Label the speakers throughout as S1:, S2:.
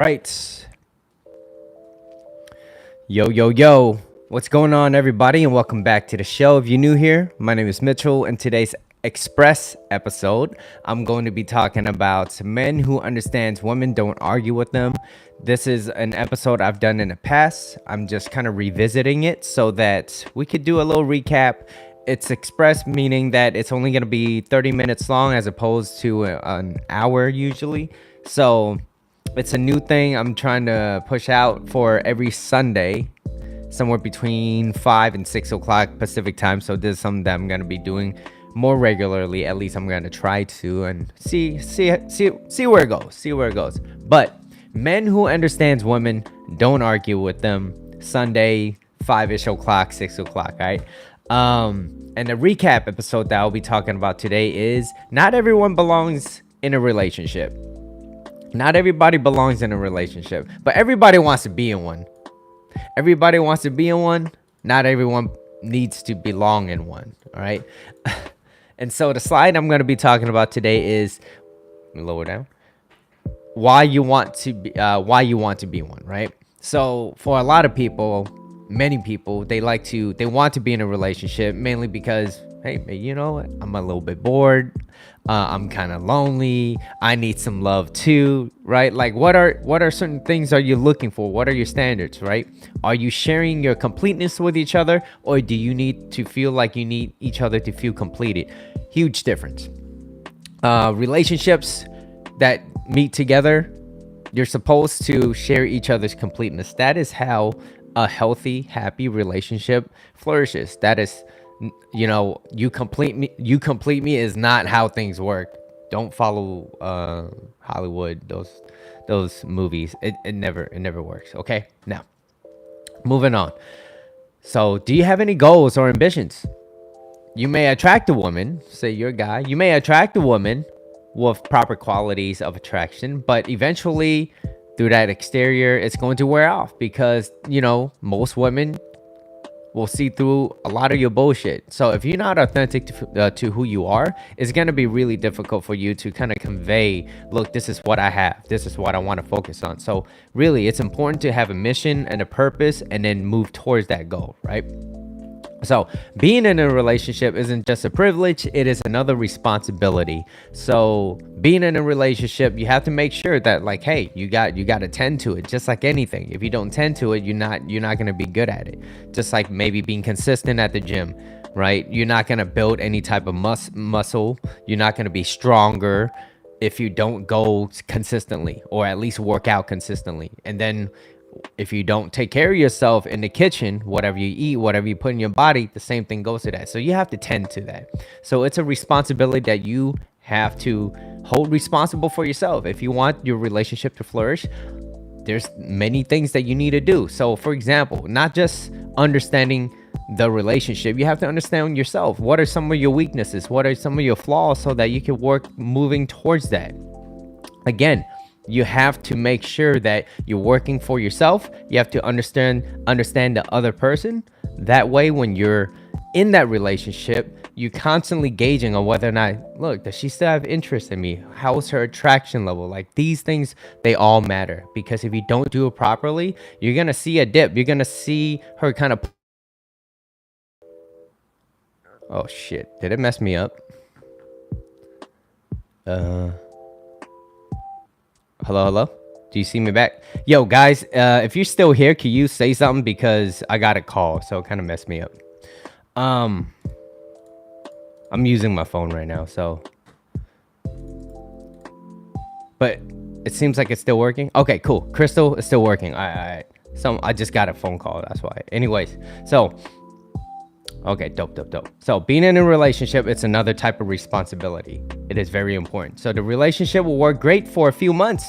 S1: Right. Yo. What's going on, everybody, and welcome back to the show. If you're new here, my name is Mitchell. In today's Express episode, I'm going to be talking about men who understands women don't argue with them. This is an episode I've done in the past. I'm just kind of revisiting it so that we could do a little recap. It's Express, meaning that it's only going to be 30 minutes long as opposed to an hour usually. So it's a new thing I'm trying to push out for every Sunday, somewhere between 5 and 6 o'clock Pacific time. So this is something that I'm going to be doing more regularly. At least I'm going to try to, and see where it goes. But men who understands women don't argue with them. Sunday, 5ish o'clock, 6 o'clock. All right. And the recap episode that I'll be talking about today is not everyone belongs in a relationship. Not everybody belongs in a relationship, but everybody wants to be in one. Everybody wants to be in one. Not everyone needs to belong in one. All right. And so the slide I'm going to be talking about today is, lower down, why you want to be one, right? So for a lot of people, many people, they want to be in a relationship mainly because, hey, you know what? I'm a little bit bored. I'm kind of lonely. I need some love too, right? Like what are certain things are you looking for? What are your standards, right? Are you sharing your completeness with each other, or do you need to feel like you need each other to feel completed? Huge difference. Relationships that meet together, you're supposed to share each other's completeness. That is how a healthy, happy relationship flourishes. That is, you complete me is not how things work. Don't follow Hollywood, those movies. It never works. Okay, now moving on. So do you have any goals or ambitions? You may attract a woman, say you're a guy, you may attract a woman with proper qualities of attraction, but eventually through that exterior, it's going to wear off because, most women will see through a lot of your bullshit. So if you're not authentic to who you are, it's going to be really difficult for you to kind of convey, look, this is what I have. This is what I want to focus on. So really, it's important to have a mission and a purpose and then move towards that goal, right? So being in a relationship isn't just a privilege, it is another responsibility. So being in a relationship, you have to make sure that, like, hey, you got to tend to it, just like anything. If you don't tend to it, you're not going to be good at it. Just like maybe being consistent at the gym, right? You're not going to build any type of muscle. You're not going to be stronger if you don't go consistently, or at least work out consistently. And then if you don't take care of yourself in the kitchen, whatever you eat, whatever you put in your body, the same thing goes to that. So you have to tend to that. So it's a responsibility that you have to hold responsible for yourself. If you want your relationship to flourish, there's many things that you need to do. So for example, not just understanding the relationship, you have to understand yourself. What are some of your weaknesses? What are some of your flaws, so that you can work moving towards that? Again, you have to make sure that you're working for yourself. You have to understand the other person. That way, when you're in that relationship, you're constantly gauging on whether or not, look, does she still have interest in me? How's her attraction level? Like, these things, they all matter, because if you don't do it properly, you're going to see a dip. You're going to see her kind of... Oh, shit. Did it mess me up? Hello? Do you see me back? Yo, guys, if you're still here, can you say something? Because I got a call, so it kind of messed me up. I'm using my phone right now, so... But it seems like it's still working. Okay, cool. Crystal is still working. All right. So I just got a phone call, that's why. Anyways, so... Okay, dope. So being in a relationship, it's another type of responsibility. It is very important. So the relationship will work great for a few months.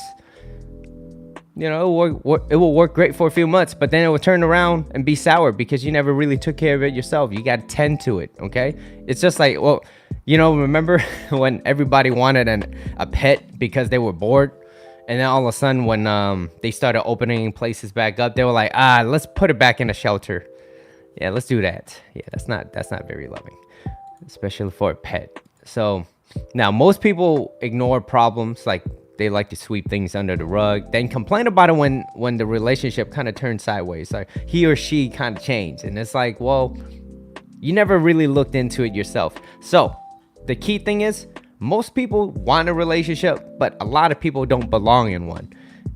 S1: It will work great for a few months, but then it will turn around and be sour because you never really took care of it yourself. You got to tend to it, okay? It's just like, well, remember when everybody wanted a pet because they were bored? And then all of a sudden, when they started opening places back up, they were like, let's put it back in a shelter. Yeah, let's do that. Yeah, that's not very loving, especially for a pet. So now most people ignore problems like they like to sweep things under the rug, then complain about it when the relationship kind of turns sideways, like he or she kind of changed. And it's like, well, you never really looked into it yourself. So the key thing is, most people want a relationship, but a lot of people don't belong in one.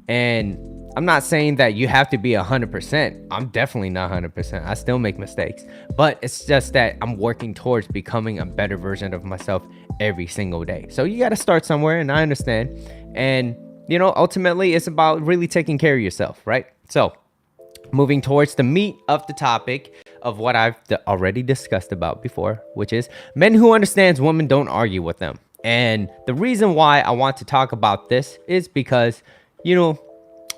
S1: And I'm not saying that you have to be 100%. I'm definitely not 100%. I still make mistakes, but it's just that I'm working towards becoming a better version of myself every single day. So you got to start somewhere, and I understand. And, you know, ultimately it's about really taking care of yourself, right? So moving towards the meat of the topic of what I've already discussed about before, which is men who understands women don't argue with them. And the reason why I want to talk about this is because, you know,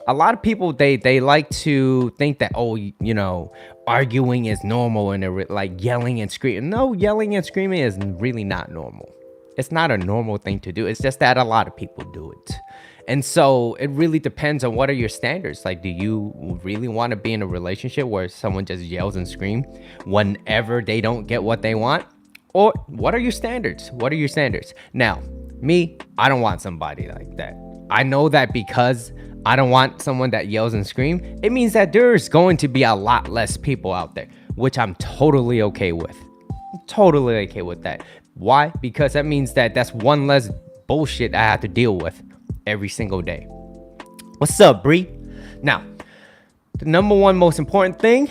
S1: a lot of people, they like to think that, oh, you know, arguing is normal and like yelling and screaming. No, yelling and screaming is really not normal. It's not a normal thing to do. It's just that a lot of people do it. And so it really depends on what are your standards. Like, do you really want to be in a relationship where someone just yells and screams whenever they don't get what they want? Or what are your standards? What are your standards? Now, me, I don't want somebody like that. I know that because I don't want someone that yells and screams, it means that there's going to be a lot less people out there, which I'm totally okay with. I'm totally okay with that. Why? Because that means that that's one less bullshit I have to deal with every single day. What's up, Bree? Now, the number one most important thing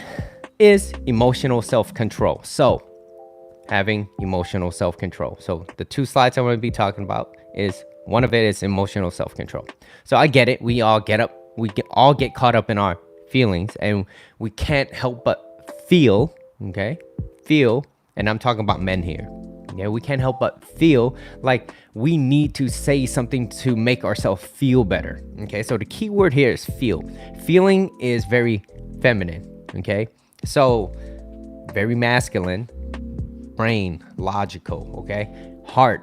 S1: is emotional self-control. So, having emotional self-control. So the two slides I'm going to be talking about is, one of it is emotional self-control. So I get it. We all all get caught up in our feelings, and we can't help but feel, okay? Feel, and I'm talking about men here. Yeah, we can't help but feel like we need to say something to make ourselves feel better. Okay, so the key word here is feel. Feeling is very feminine. Okay, so very masculine. Brain, logical, okay? Heart,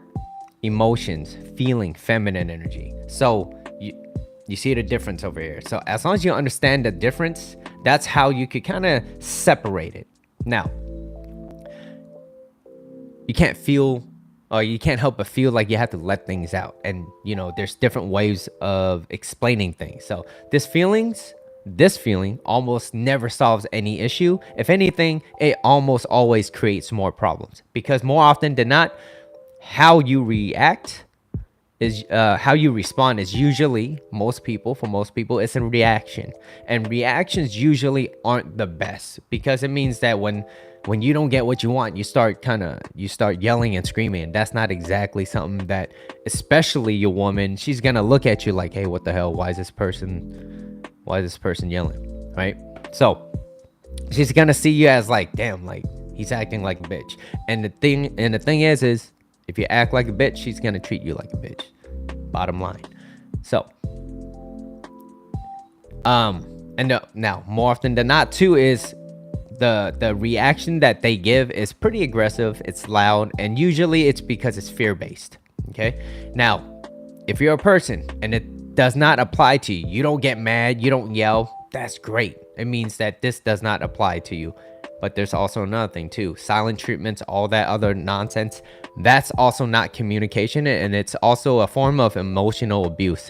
S1: emotions, feeling, feminine energy. So you see the difference over here. So as long as you understand the difference, that's how you could kind of separate it. Now, you can't feel, or you can't help but feel like you have to let things out. And, you know, there's different ways of explaining things. So this feeling almost never solves any issue. If anything, it almost always creates more problems, because more often than not, how you react is how you respond is usually, for most people, it's a reaction. And reactions usually aren't the best, because it means that when you don't get what you want, you start yelling and screaming. That's not exactly something that, especially your woman, she's gonna look at you like, hey, what the hell? Why is this person yelling, right? So she's gonna see you as like, damn, like he's acting like a bitch. And the thing is if you act like a bitch, she's gonna treat you like a bitch. Bottom line. So now more often than not too is the reaction that they give is pretty aggressive, it's loud, and usually it's because it's fear-based. Okay, now if you're a person and it does not apply to you, you don't get mad, you don't yell, that's great. It means that this does not apply to you. But there's also another thing too, silent treatments, all that other nonsense, that's also not communication, and it's also a form of emotional abuse.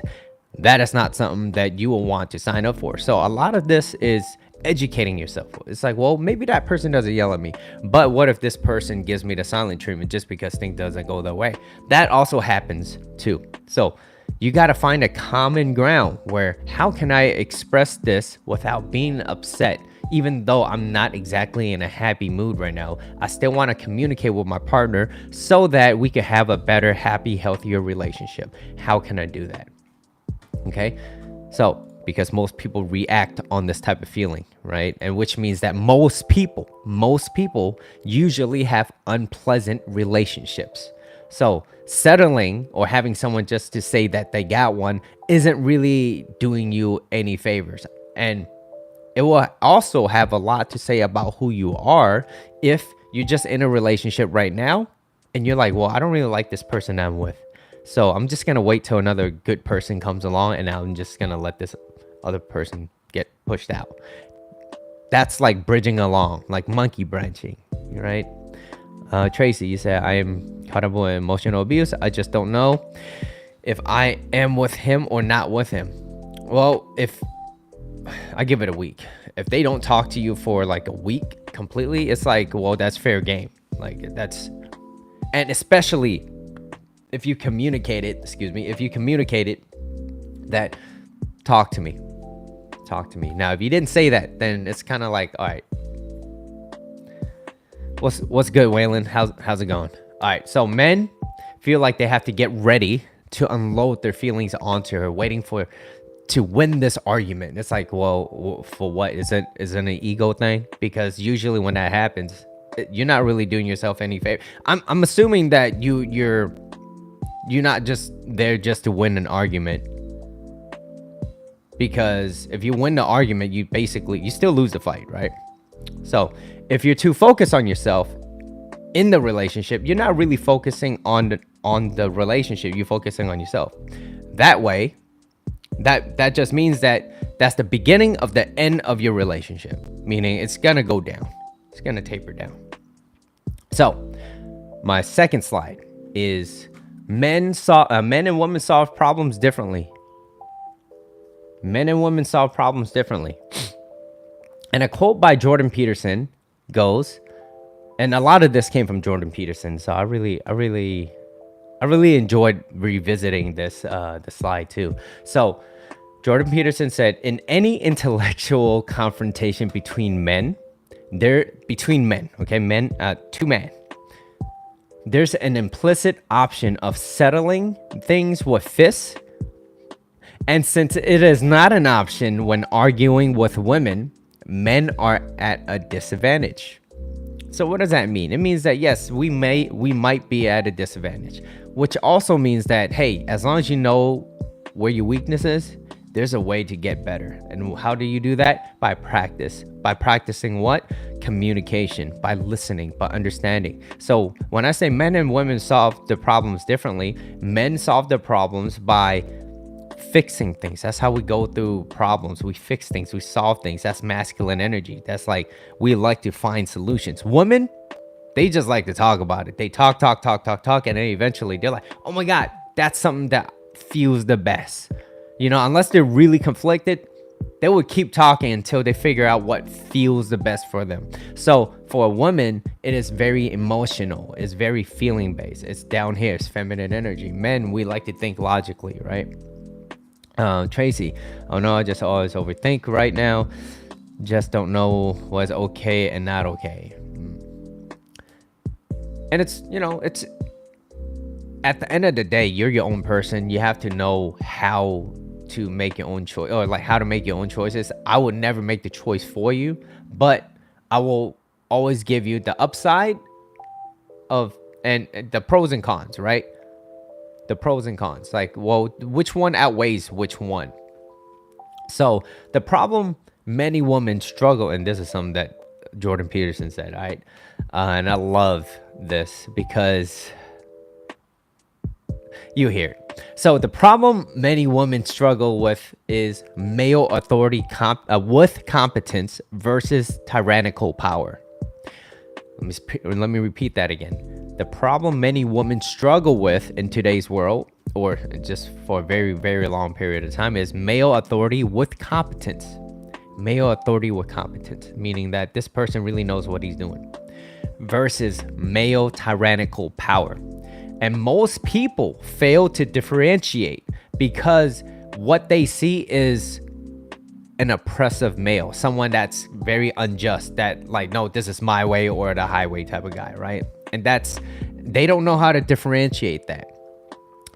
S1: That is not something that you will want to sign up for. So a lot of this is educating yourself. It's like, well, maybe that person doesn't yell at me, but what if this person gives me the silent treatment just because things doesn't go their way? That also happens too. So you got to find a common ground where, how can I express this without being upset? Even though I'm not exactly in a happy mood right now, I still want to communicate with my partner so that we could have a better, happy, healthier relationship. How can I do that? Okay, so because most people react on this type of feeling, right? And which means that most people usually have unpleasant relationships. So settling or having someone just to say that they got one isn't really doing you any favors. And it will also have a lot to say about who you are if you're just in a relationship right now and you're like, well, I don't really like this person I'm with, so I'm just going to wait till another good person comes along and I'm just going to let this other person get pushed out. That's like bridging along, like monkey branching, right? Tracy, you said, I am caught up in emotional abuse. I just don't know if I am with him or not with him. Well, if I give it a week, if they don't talk to you for like a week completely, it's like, well, that's fair game. Like that's, and especially if you communicate it, if you communicate it that talk to me. Talk to me. Now, if you didn't say that, then it's kind of like, all right, what's good, Waylon? How's it going? All right, so men feel like they have to get ready to unload their feelings onto her, waiting for to win this argument. It's like, well, for what? Is it an ego thing? Because usually when that happens, you're not really doing yourself any favor. I'm assuming that you're not just there just to win an argument. Because if you win the argument, you still lose the fight, right? So if you're too focused on yourself in the relationship, you're not really focusing on the relationship. You're focusing on yourself. That way, that just means that that's the beginning of the end of your relationship. Meaning it's gonna go down. It's gonna taper down. So my second slide is men and women solve problems differently. Men and women solve problems differently. And a quote by Jordan Peterson goes, and a lot of this came from Jordan Peterson, so I really enjoyed revisiting this the slide too. So Jordan Peterson said, in any intellectual confrontation between men, two men, there's an implicit option of settling things with fists. And since it is not an option when arguing with women, men are at a disadvantage. So what does that mean? It means that yes, we might be at a disadvantage, which also means that, hey, as long as you know where your weakness is, there's a way to get better. And how do you do that? By practice. By practicing what? Communication, by listening, by understanding. So when I say men and women solve the problems differently, men solve the problems by fixing things. That's how we go through problems. We fix things, we solve things. That's masculine energy. That's like, we like to find solutions. Women, they just like to talk about it. They talk, and then eventually they're like, oh my God, that's something that feels the best. You know, unless they're really conflicted, they would keep talking until they figure out what feels the best for them. So for a woman, it is very emotional. It's very feeling based. It's down here. It's feminine energy. Men, we like to think logically, right? Tracy, oh no, I just always overthink right now. Just don't know what's okay and not okay. And it's, you know, it's at the end of the day, you're your own person. You have to know how to make your own choice, or like how to make your own choices. I would never make the choice for you, but I will always give you the upside of and the pros and cons, right? The pros and cons, like, well, which one outweighs which one? So the problem many women struggle, and this is something that Jordan Peterson said, right? And I love this because you hear it. So the problem many women struggle with is male authority with competence versus tyrannical power. Let me repeat that again. The problem many women struggle with in today's world, or just for a very, very long period of time, is male authority with competence. Male authority with competence, meaning that this person really knows what he's doing, versus male tyrannical power. And most people fail to differentiate because what they see is an oppressive male, someone that's very unjust, that like, no, this is my way or the highway type of guy, right? And they don't know how to differentiate that.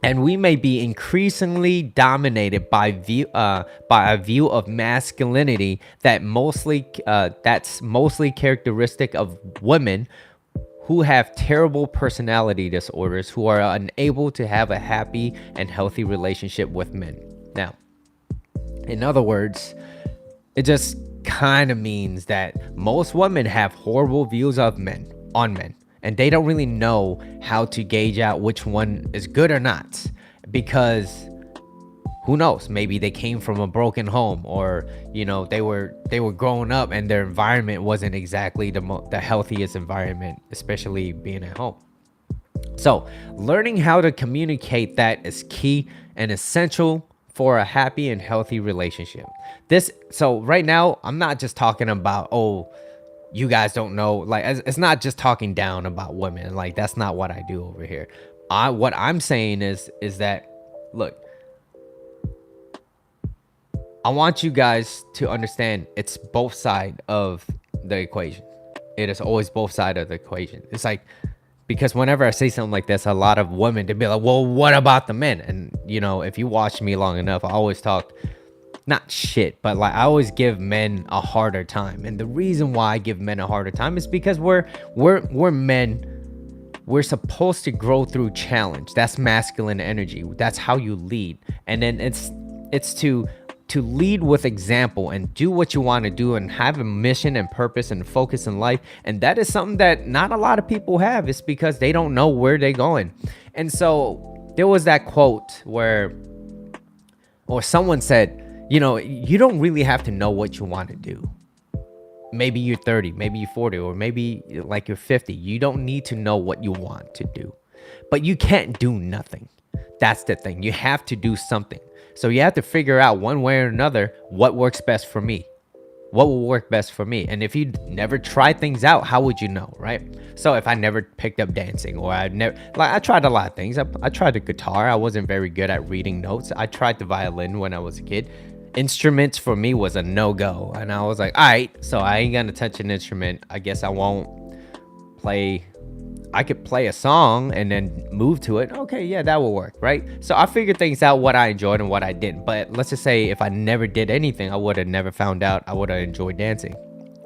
S1: And we may be increasingly dominated by a view of masculinity that's mostly characteristic of women who have terrible personality disorders, who are unable to have a happy and healthy relationship with men. Now, in other words, it just kind of means that most women have horrible views of men, and they don't really know how to gauge out which one is good or not, because who knows, maybe they came from a broken home, or you know, they were growing up and their environment wasn't exactly the healthiest environment, especially being at home. So, learning how to communicate that is key and essential for a happy and healthy relationship. So right now, I'm not just talking about, oh, you guys don't know, like it's not just talking down about women. Like that's not what I do over here. What I'm saying is that, look, I want you guys to understand it's both side of the equation. It is always both side of the equation. It's like, because whenever I say something like this, a lot of women they be like, "Well, what about the men?" And if you watch me long enough, I always talk not shit, but like I always give men a harder time. And the reason why I give men a harder time is because we're men. We're supposed to grow through challenge. That's masculine energy. That's how you lead. And then it's to lead with example and do what you want to do and have a mission and purpose and focus in life. And that is something that not a lot of people have. It's because they don't know where they're going. And so there was that quote or someone said, you don't really have to know what you want to do. Maybe you're 30, maybe you're 40, or maybe like you're 50. You don't need to know what you want to do, but you can't do nothing. That's the thing. You have to do something. So you have to figure out one way or another what works best for me. What will work best for me? And if you never try things out, how would you know, right? So if I never picked up dancing, or I tried a lot of things. I tried the guitar. I wasn't very good at reading notes. I tried the violin when I was a kid. Instruments for me was a no-go. And I was like, all right, so I ain't gonna touch an instrument. I guess I won't play. I could play a song and then move to it. Okay, yeah, that will work, right? So I figured things out, what I enjoyed and what I didn't. But let's just say if I never did anything, I would have never found out I would have enjoyed dancing,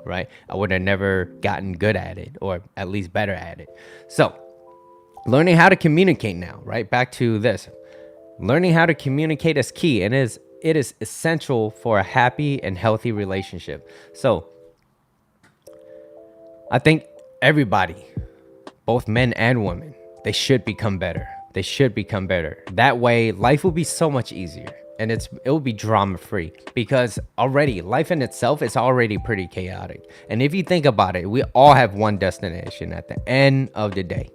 S1: right? I would have never gotten good at it, or at least better at it. So learning how to communicate now, right? Back to this. Learning how to communicate is key, and it is essential for a happy and healthy relationship. So I think everybody, both men and women, they should become better. They should become better. That way, life will be so much easier, and it will be drama free, because already life in itself is already pretty chaotic. And if you think about it, we all have one destination at the end of the day.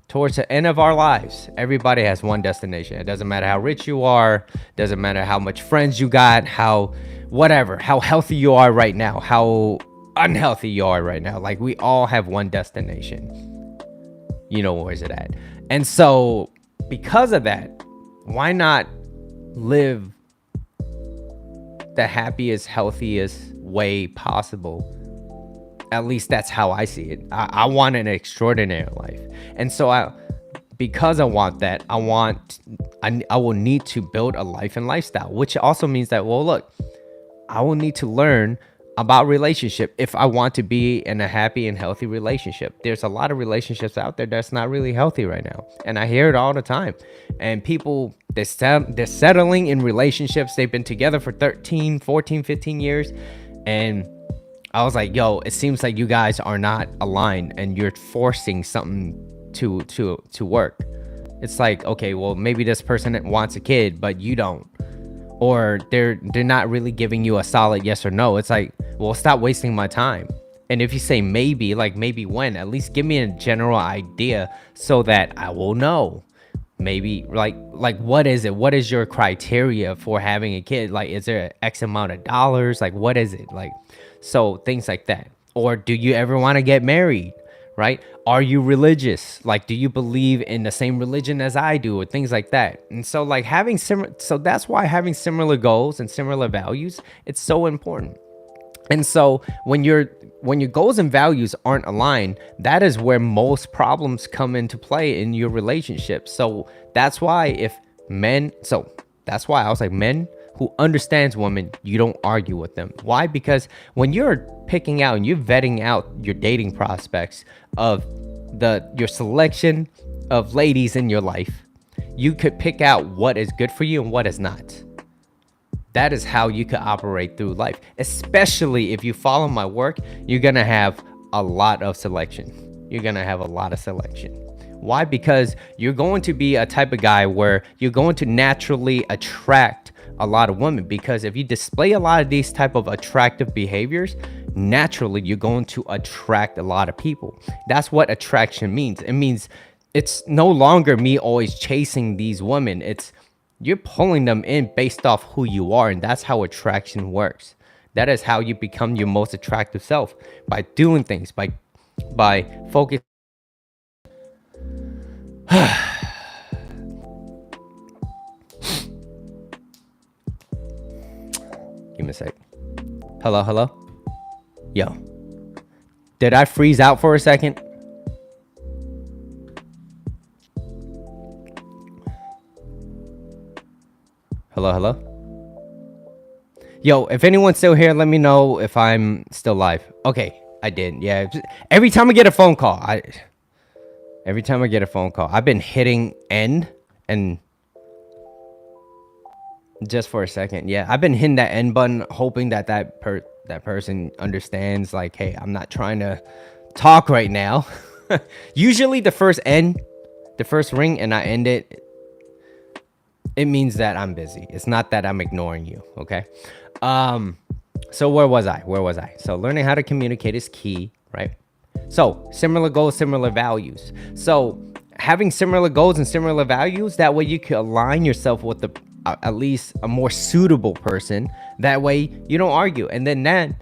S1: Towards the end of our lives, everybody has one destination. It doesn't matter how rich you are, doesn't matter how much friends you got, how healthy you are right now, how unhealthy you are right now. Like, we all have one destination. Where's it at? And so because of that, why not live the happiest, healthiest way possible? At least that's how I see it. I want an extraordinary life. And so because I want that, I will need to build a life and lifestyle, which also means that, well, look, I will need to learn about relationship if I want to be in a happy and healthy relationship. There's a lot of relationships out there that's not really healthy right now, and I hear it all the time. And people, they're settling in relationships. They've been together for 13, 14, 15 years, and I was like, yo, it seems like you guys are not aligned and you're forcing something to work. It's like, okay, well, maybe this person wants a kid, but you don't. Or they're not really giving you a solid yes or no. It's like, well, stop wasting my time. And if you say maybe, like maybe when, at least give me a general idea so that I will know. Maybe like what is it? What is your criteria for having a kid? Like, is there X amount of dollars? Like, what is it? Like, so things like that. Or do you ever want to get married? Right? Are you religious? Like, do you believe in the same religion as I do, or things like that? And so like so that's why having similar goals and similar values, it's so important. And so when your goals and values aren't aligned, that is where most problems come into play in your relationship. So that's why that's why I was like, men who understands women, you don't argue with them. Why? Because when you're picking out and you're vetting out your dating prospects of your selection of ladies in your life, you could pick out what is good for you and what is not. That is how you could operate through life. Especially if you follow my work, you're going to have a lot of selection. You're going to have a lot of selection. Why? Because you're going to be a type of guy where you're going to naturally attract a lot of women, because if you display a lot of these type of attractive behaviors, naturally you're going to attract a lot of people. That's what attraction means. It means it's no longer me always chasing these women. It's you're pulling them in based off who you are, and that's how attraction works. That is how you become your most attractive self, by doing things, by focus. Give me a sec. Hello, hello. Yo, did I freeze out for a second? Hello, hello. Yo, if anyone's still here, let me know if I'm still live. Okay, I did. Yeah. Every time I get a phone call, I've been hitting end and just for a second. Yeah, I've been hitting that end button, hoping that that person understands. Like, hey, I'm not trying to talk right now. Usually, the first ring, and I end it. It means that I'm busy. It's not that I'm ignoring you. Okay. So where was I? So learning how to communicate is key, right? So similar goals, similar values. So having similar goals and similar values, that way you can align yourself with at least a more suitable person. That way you don't argue. And then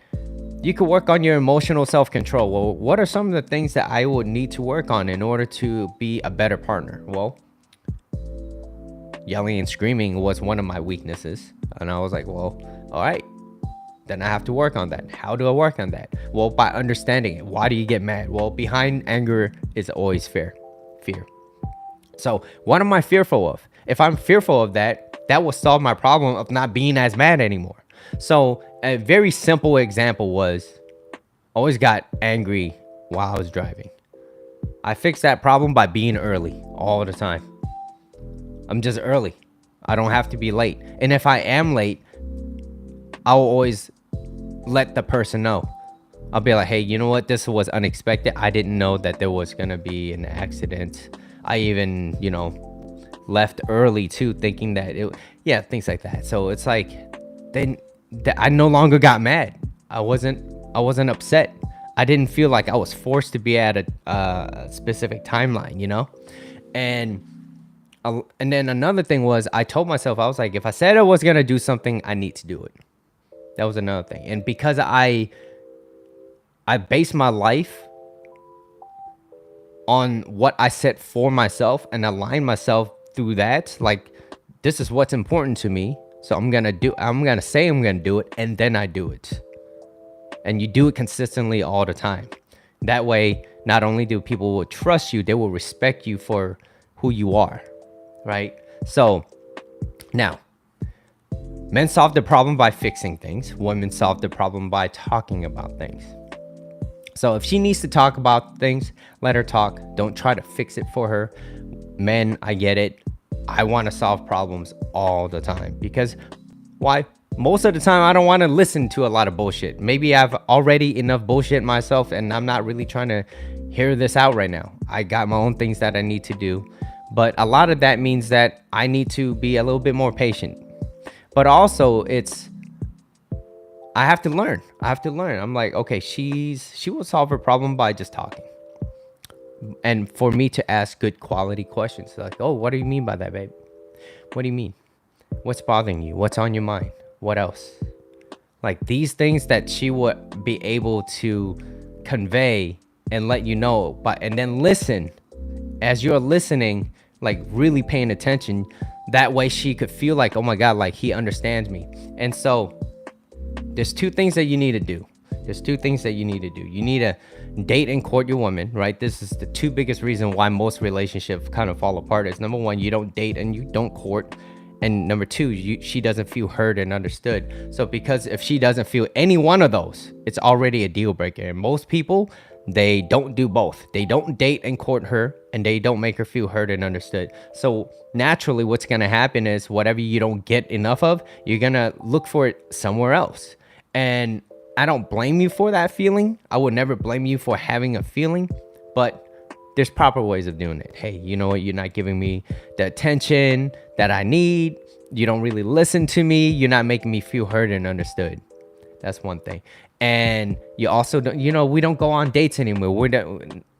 S1: you can work on your emotional self-control. Well, what are some of the things that I would need to work on in order to be a better partner? Well, yelling and screaming was one of my weaknesses. And I was like, well, all right, then I have to work on that. How do I work on that? Well, by understanding it. Why do you get mad? Well, behind anger is always fear. So what am I fearful of? If I'm fearful of that, that will solve my problem of not being as mad anymore. So a very simple example was, always got angry while I was driving. I fixed that problem by being early all the time. I'm just early. I don't have to be late. And if I am late, I'll always let the person know. I'll be like, hey, you know what? This was unexpected. I didn't know that there was going to be an accident. I even, left early too, thinking that things like that. So it's like, then I no longer got mad. I wasn't upset. I didn't feel like I was forced to be at a specific timeline, And then another thing was, I told myself, I was like, if I said I was going to do something, I need to do it. That was another thing. And because I base my life on what I set for myself and align myself through that, like, this is what's important to me. So I'm going to say I'm going to do it, and then I do it. And you do it consistently all the time. That way, not only do people trust you, they will respect you for who you are. Right? So now, men solve the problem by fixing things. Women solve the problem by talking about things. So if she needs to talk about things, let her talk. Don't try to fix it for her. Men, I get it. I want to solve problems all the time. Because why? Most of the time, I don't want to listen to a lot of bullshit. Maybe I've already enough bullshit myself, and I'm not really trying to hear this out right now. I got my own things that I need to do. But a lot of that means that I need to be a little bit more patient. But also, I have to learn. I'm like, okay, she will solve her problem by just talking. And for me to ask good quality questions, like, oh, what do you mean by that, babe? What do you mean? What's bothering you? What's on your mind? What else? Like, these things that she would be able to convey and let you know, and then listen. As you're listening, like really paying attention, that way she could feel like, oh my God, like he understands me. And so there's two things that you need to do. You need to date and court your woman, right? This is the two biggest reasons why most relationships kind of fall apart. Is number one, you don't date and you don't court. And number two, she doesn't feel heard and understood. So because if she doesn't feel any one of those, it's already a deal breaker. And most people, they don't do both. They don't date and court her, and they don't make her feel heard and understood. So naturally, what's going to happen is whatever you don't get enough of, you're going to look for it somewhere else. And I don't blame you for that feeling. I would never blame you for having a feeling, but there's proper ways of doing it. Hey, you know what? You're not giving me the attention that I need. You don't really listen to me. You're not making me feel heard and understood. That's one thing. And you also don't, we don't go on dates anymore.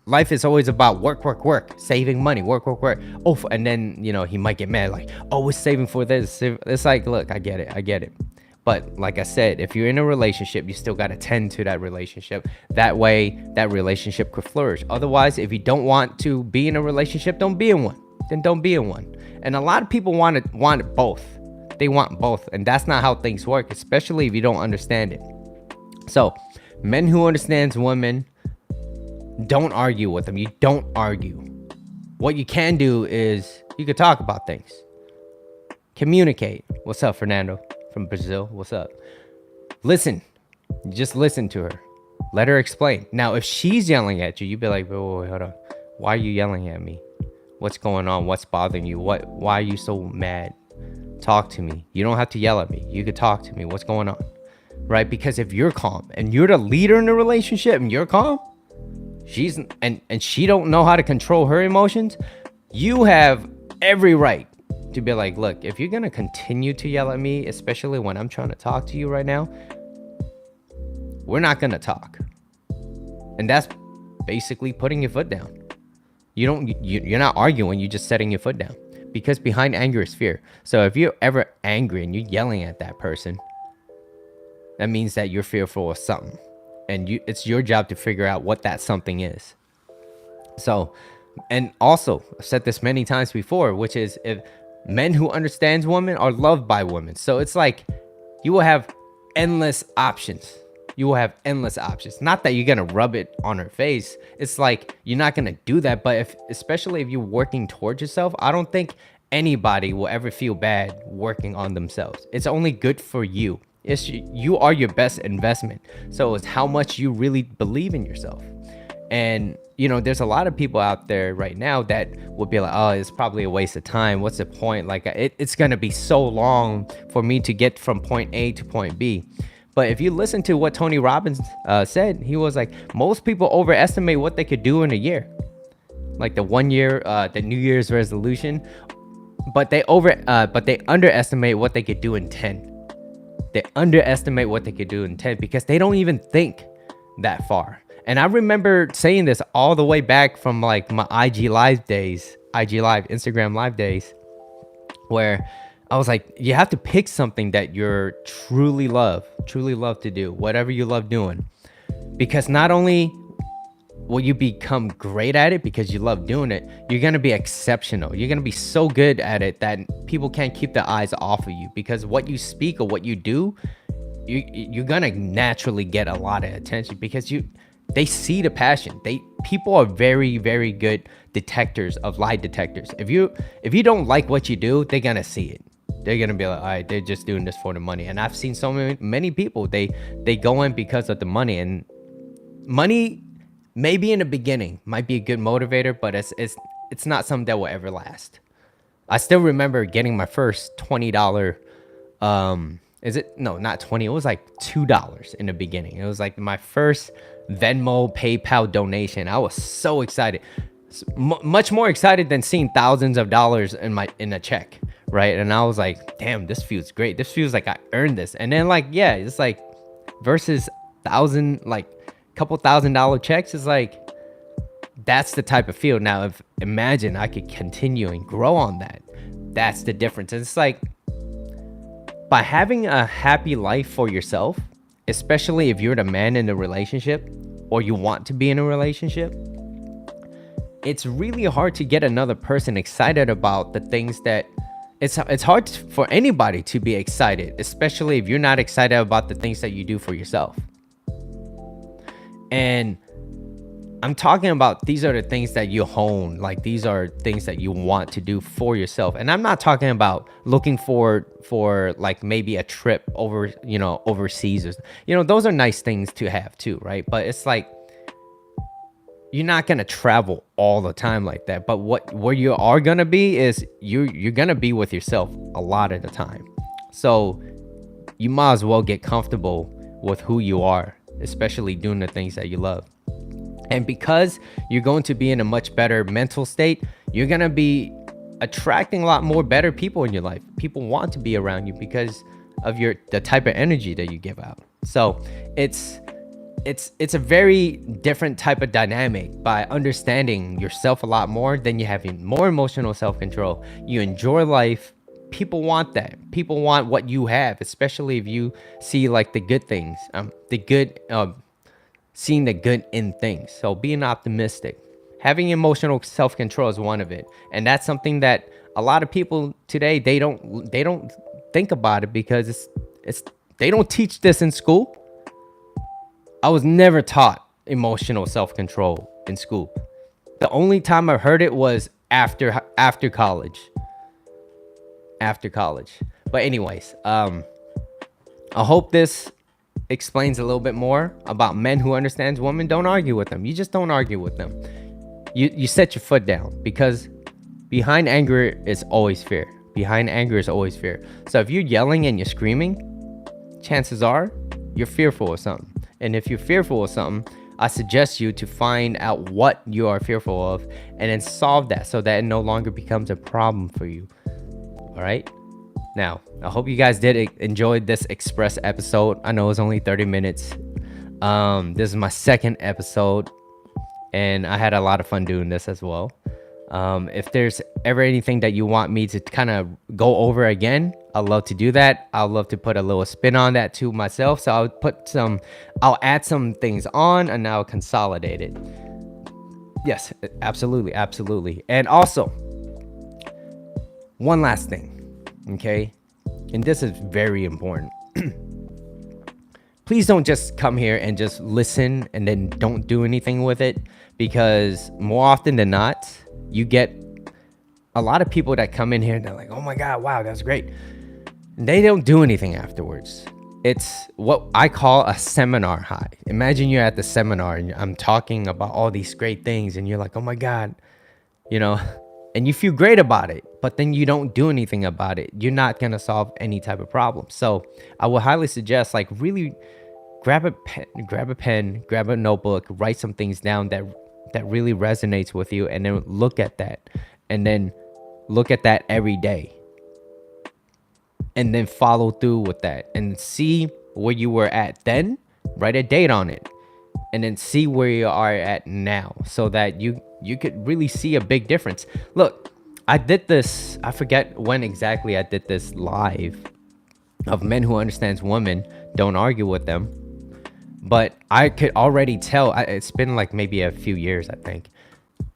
S1: life is always about work, work, work, saving money, work, work, work. Oh, and then, he might get mad like, oh, we're saving for this. It's like, look, I get it. But like I said, if you're in a relationship, you still got to tend to that relationship. That way, that relationship could flourish. Otherwise, if you don't want to be in a relationship, don't be in one. Then don't be in one. And a lot of people want it both. They want both. And that's not how things work, especially if you don't understand it. So, men who understands women, don't argue with them. You don't argue. What you can do is you could talk about things. Communicate. What's up, Fernando from Brazil? What's up? Listen. Just listen to her. Let her explain. Now, if she's yelling at you, you'd be like, wait, hold on. Why are you yelling at me? What's going on? What's bothering you? Why are you so mad? Talk to me. You don't have to yell at me. You could talk to me. What's going on? Right? Because if you're calm and you're the leader in the relationship and you're calm, she's and she don't know how to control her emotions, you have every right to be like, look, if you're gonna continue to yell at me, especially when I'm trying to talk to you right now, we're not gonna talk. And that's basically putting your foot down. You're not arguing, you're just setting your foot down. Because behind anger is fear. So if you're ever angry and you're yelling at that person, that means that you're fearful of something. And it's your job to figure out what that something is. So, and also, I've said this many times before, which is if men who understands women are loved by women. So it's like you will have endless options. You will have endless options. Not that you're going to rub it on her face. It's like you're not going to do that. But especially if you're working towards yourself, I don't think anybody will ever feel bad working on themselves. It's only good for you. You are your best investment. So it's how much you really believe in yourself. And, there's a lot of people out there right now that would be like, oh, it's probably a waste of time. What's the point? Like, it's going to be so long for me to get from point A to point B. But if you listen to what Tony Robbins said, he was like, most people overestimate what they could do in a year. Like the 1 year, the New Year's resolution. But they underestimate what they could do in 10. They underestimate what they could do in 10 because they don't even think that far. And I remember saying this all the way back from like my Instagram live days, where I was like, you have to pick something that you're truly love to do, whatever you love doing. Because not only will you become great at it because you love doing it, you're going to be exceptional. You're going to be so good at it that people can't keep their eyes off of you, because what you speak or what you do, you're going to naturally get a lot of attention because they see the passion. People are very, very good detectors of lie detectors. If you don't like what you do, they're going to see it. They're going to be like, all right, they're just doing this for the money. And I've seen so many people, they go in because of the money, and money maybe in the beginning might be a good motivator, but it's not something that will ever last. I still remember getting my first $20, not 20, it was like $2 in the beginning. It was like my first Venmo, PayPal donation. I was so excited. Much more excited than seeing thousands of dollars in a check, right? And I was like, damn, this feels great. This feels like I earned this. And then like, yeah, it's like versus couple $1,000 checks is like, that's the type of feel. Now, imagine I could continue and grow on that. That's the difference. And it's like, by having a happy life for yourself, especially if you're the man in the relationship or you want to be in a relationship, it's really hard to get another person excited about the things that it's hard for anybody to be excited, especially if you're not excited about the things that you do for yourself. And I'm talking about, these are the things that you hone. Like, these are things that you want to do for yourself. And I'm not talking about looking for like maybe a trip over, overseas, or, those are nice things to have too, right? But it's like, you're not going to travel all the time like that. But where you are going to be is you're going to be with yourself a lot of the time. So you might as well get comfortable with who you are, especially doing the things that you love. And because you're going to be in a much better mental state, you're going to be attracting a lot more better people in your life. People want to be around you because of the type of energy that you give out. So it's a very different type of dynamic. By understanding yourself a lot more, then you have more emotional self-control. You enjoy life. People want that. People want what you have, especially if you see like the good things, the good, seeing the good in things. So being optimistic, having emotional self-control is one of it, and that's something that a lot of people today, they don't think about it, because it's they don't teach this in school. I was never taught emotional self-control in school. The only time I heard it was after college. After college. But anyways, I hope this explains a little bit more about men who understands women. Don't argue with them. You just don't argue with them. You set your foot down, because behind anger is always fear. Behind anger is always fear. So if you're yelling and you're screaming, chances are you're fearful of something. And if you're fearful of something, I suggest you to find out what you are fearful of and then solve that, so that it no longer becomes a problem for you. All right. Now, I hope you guys did enjoy this express episode. I know it's only 30 minutes. This is my second episode, and I had a lot of fun doing this as well. If there's ever anything that you want me to kind of go over again, I'd love to do that. I'd love to put a little spin on that too myself. So I'll add some things on, and I'll consolidate it. Yes, absolutely. Absolutely. And also, one last thing, okay? And this is very important. Please don't just come here and just listen and then don't do anything with it, because more often than not, you get a lot of people that come in here and they're like, oh my God, wow, that's great. They don't do anything afterwards. It's what I call a seminar high. Imagine you're at the seminar and I'm talking about all these great things and you're like, oh my God, and you feel great about it, but then you don't do anything about it. You're not going to solve any type of problem. So I would highly suggest, like, really grab a pen, grab a notebook, write some things down that really resonates with you, and then look at that, and then look at that every day, and then follow through with that, and see where you were at then, write a date on it, and then see where you are at now, so that you could really see a big difference. Look, I did this, I forget when exactly I did this live of Men Who Understands Women, Don't Argue With Them. But I could already tell, it's been like maybe a few years, I think.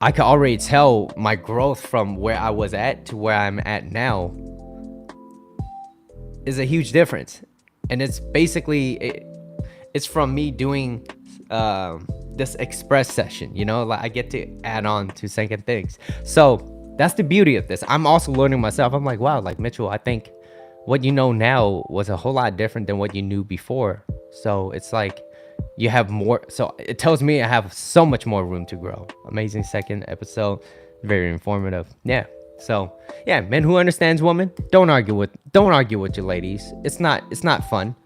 S1: I could already tell my growth from where I was at to where I'm at now is a huge difference. And it's basically, it's from me doing this express session, like I get to add on to second things. So that's the beauty of this. I'm also learning myself. I'm like, wow, like Mitchell, I think what you know now was a whole lot different than what you knew before. So it's like, you have more, so it tells me I have so much more room to grow. Amazing second episode, very informative. Yeah. So yeah, Men Who Understands Women, don't argue with your ladies. It's not fun.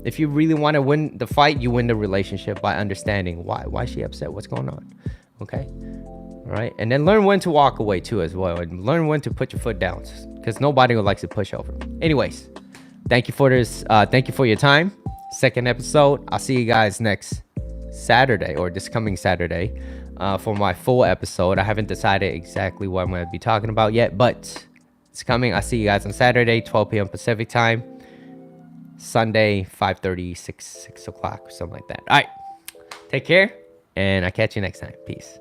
S1: If you really want to win the fight, you win the relationship by understanding why is she upset, what's going on. Okay. All right. And then learn when to walk away too as well, and learn when to put your foot down, because nobody likes to push over. Anyways, thank you for this. Thank you for your time. Second episode. I'll see you guys next Saturday, or this coming Saturday, for my full episode. I haven't decided exactly what I'm going to be talking about yet, but it's coming. I'll see you guys on Saturday, 12 p.m. Pacific time. Sunday, 5:30, 6 o'clock, or something like that. All right. Take care, and I'll catch you next time. Peace.